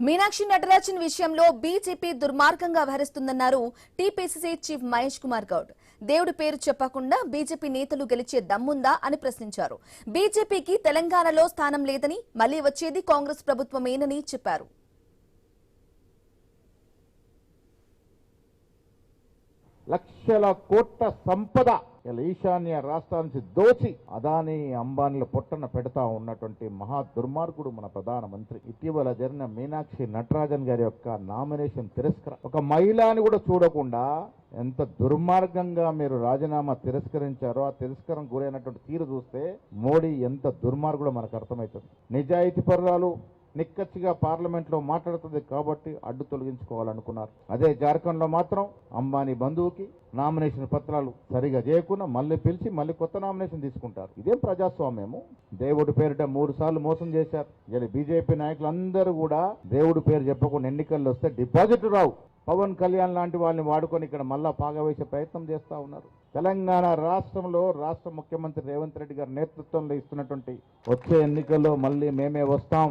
మీనాక్షి నటరాజన్ విషయంలో బీజేపీ దుర్మార్గంగా వ్యవహరిస్తుందన్నారు TPCC chief Mahesh Kumar Goud. దేవుడి పేరు చెప్పకుండా బీజేపీ నేతలు గెలిచే దమ్ముందా అని ప్రశ్నించారు. బీజేపీకి తెలంగాణలో స్థానం లేదని, మళ్లీ వచ్చేది కాంగ్రెస్ ప్రభుత్వమేనని చెప్పారు. లక్షల కోట్ల సంపద ఈశాన్య రాష్ట్రాల నుంచి దోచి అదానీ అంబానీల పొట్టన పెడతా ఉన్నటువంటి మహా దుర్మార్గుడు మన ప్రధానమంత్రి. ఇటీవల జరిగిన మీనాక్షి నటరాజన్ గారి యొక్క నామినేషన్ తిరస్కరణ, ఒక మహిళని కూడా చూడకుండా ఎంత దుర్మార్గంగా మీరు రాజీనామా తిరస్కరించారో, ఆ తిరస్కరణ గురైనటువంటి తీరు చూస్తే మోడీ ఎంత దుర్మార్గుడో మనకు అర్థమవుతుంది. నిజాయితీ పరురాలు నిక్కచ్చిగా పార్లమెంట్ లో మాట్లాడుతుంది కాబట్టి అడ్డు తొలగించుకోవాలనుకున్నారు. అదే జార్ఖండ్ లో మాత్రం అంబానీ బంధువుకి నామినేషన్ పత్రాలు సరిగా చేయకుండా మళ్ళీ పిలిచి మళ్ళీ కొత్త నామినేషన్ తీసుకుంటారు. ఇదేం ప్రజాస్వామ్యము? దేవుడి పేరిట 3 సార్లు మోసం చేశారు. ఇలా బీజేపీ నాయకులందరూ కూడా దేవుడి పేరు చెప్పకుండా ఎన్నికల్లో వస్తే డిపాజిట్ రావు. పవన్ కళ్యాణ్ లాంటి వాళ్ళని వాడుకొని ఇక్కడ మళ్ళా పాగవేసే ప్రయత్నం చేస్తూ ఉన్నారు. తెలంగాణ రాష్ట్రంలో రాష్ట్ర ముఖ్యమంత్రి రేవంత్ రెడ్డి గారి నేతృత్వంలో ఇస్తున్నటువంటి వచ్చే ఎన్నికల్లో మళ్ళీ మేమే వస్తాం.